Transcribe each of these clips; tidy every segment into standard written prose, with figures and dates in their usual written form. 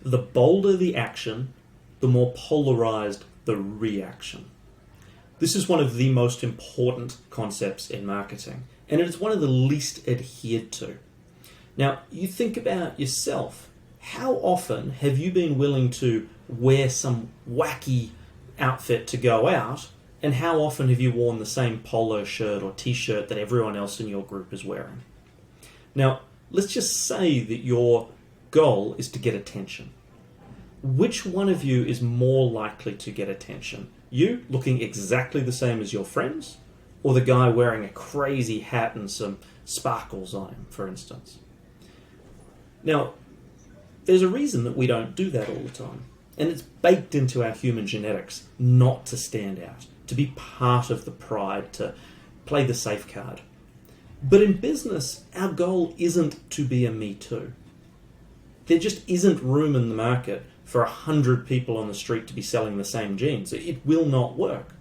The bolder the action, the more polarized the reaction. This is one of the most important concepts in marketing, and it is one of the least adhered to. Now, you think about yourself. How often have you been willing to wear some wacky outfit to go out, and how often have you worn the same polo shirt or t-shirt that everyone else in your group is wearing? Now, let's just say that your goal is to get attention. Which one of you is more likely to get attention? You, looking exactly the same as your friends, or the guy wearing a crazy hat and some sparkles on him, for instance? Now, there's a reason that we don't do that all the time. And it's baked into our human genetics not to stand out, to be part of the pride, to play the safe card. But in business, our goal isn't to be a me too. There just isn't room in the market for 100 people on the street to be selling the same jeans. It will not work.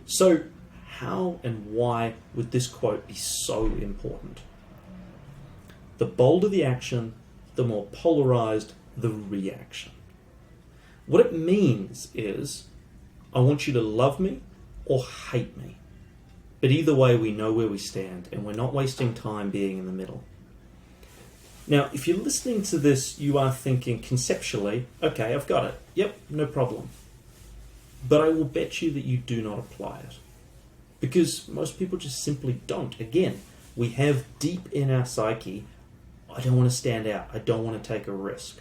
So how and why would this quote be so important? The bolder the action, the more polarized the reaction. What it means is, I want you to love me or hate me. But either way, we know where we stand, and we're not wasting time being in the middle. Now, if you're listening to this, you are thinking conceptually, okay, I've got it. Yep, no problem. But I will bet you that you do not apply it. Because most people just simply don't. Again, we have deep in our psyche, I don't want to stand out. I don't want to take a risk.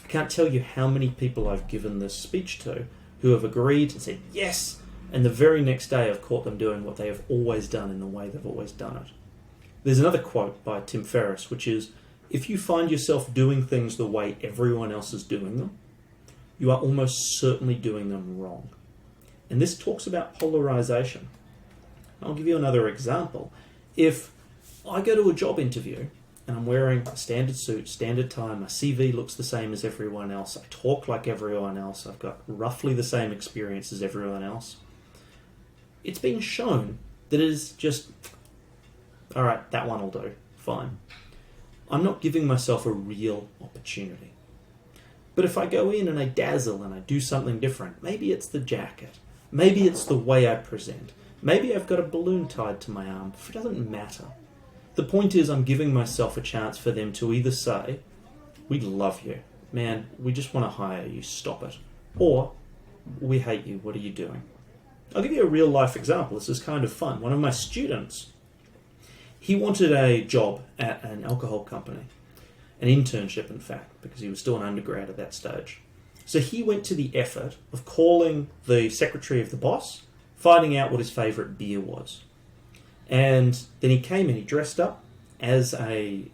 I can't tell you how many people I've given this speech to who have agreed and said, yes, and the very next day I've caught them doing what they have always done in the way they've always done it. There's another quote by Tim Ferriss, which is, if you find yourself doing things the way everyone else is doing them, you are almost certainly doing them wrong. And this talks about polarization. I'll give you another example. If I go to a job interview and I'm wearing a standard suit, standard tie, my CV looks the same as everyone else, I talk like everyone else, I've got roughly the same experience as everyone else, it's been shown that it is just, all right, that one will do, fine. I'm not giving myself a real opportunity. But if I go in and I dazzle and I do something different, maybe it's the jacket, maybe it's the way I present, maybe I've got a balloon tied to my arm, it doesn't matter. The point is, I'm giving myself a chance for them to either say, we love you, man, we just want to hire you, stop it. Or, we hate you, what are you doing? I'll give you a real life example, this is kind of fun. One of my students, he wanted a job at an alcohol company, an internship in fact, because he was still an undergrad at that stage. So he went to the effort of calling the secretary of the boss, finding out what his favourite beer was. And then he came in, he dressed up as a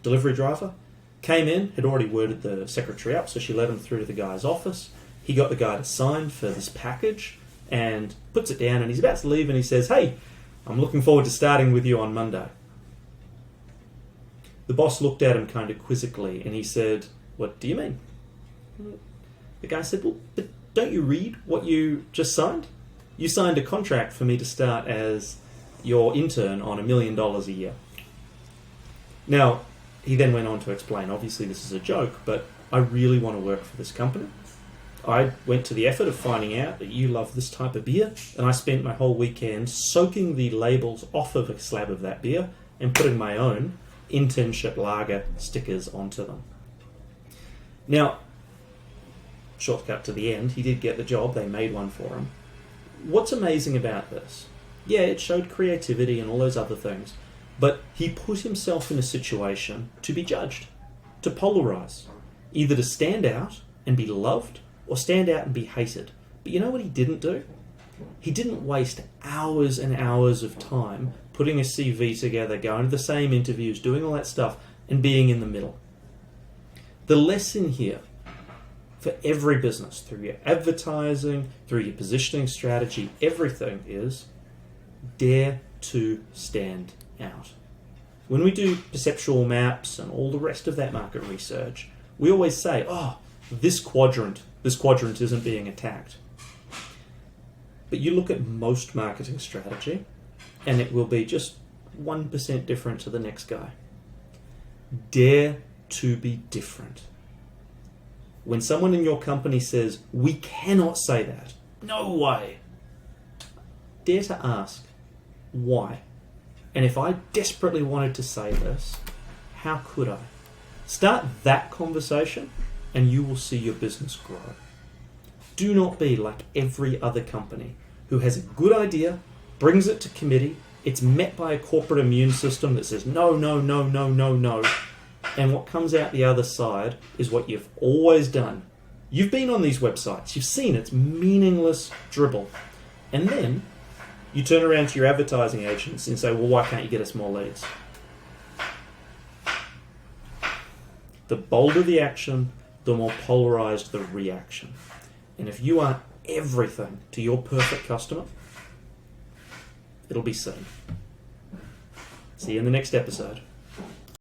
delivery driver, came in, had already worded the secretary up, so she led him through to the guy's office. He got the guy to sign for this package and puts it down, and he's about to leave and he says, hey, I'm looking forward to starting with you on Monday. The boss looked at him kind of quizzically and he said, what do you mean? The guy said, well, but don't you read what you just signed? You signed a contract for me to start as your intern on $1 million a year. Now, he then went on to explain, obviously this is a joke, but I really want to work for this company. I went to the effort of finding out that you love this type of beer, and I spent my whole weekend soaking the labels off of a slab of that beer and putting my own internship lager stickers onto them. Now, shortcut to the end, he did get the job, they made one for him. What's amazing about this? Yeah, it showed creativity and all those other things, but he put himself in a situation to be judged, to polarize, either to stand out and be loved or stand out and be hated. But you know what he didn't do? He didn't waste hours and hours of time putting a CV together, going to the same interviews, doing all that stuff, and being in the middle. The lesson here for every business, through your advertising, through your positioning strategy, everything is dare to stand out. When we do perceptual maps and all the rest of that market research, we always say, oh, this quadrant isn't being attacked. But you look at most marketing strategy and it will be just 1% different to the next guy. Dare to be different. When someone in your company says, we cannot say that, no way, dare to ask, why? And if I desperately wanted to say this, how could I? Start that conversation and you will see your business grow. Do not be like every other company who has a good idea, brings it to committee, it's met by a corporate immune system that says no, no, no, no, no, no, and what comes out the other side is what you've always done. You've been on these websites, you've seen it's meaningless dribble, and then you turn around to your advertising agents and say, well, why can't you get us more leads? The bolder the action, the more polarized the reaction. And if you are everything to your perfect customer, it'll be seen. See you in the next episode.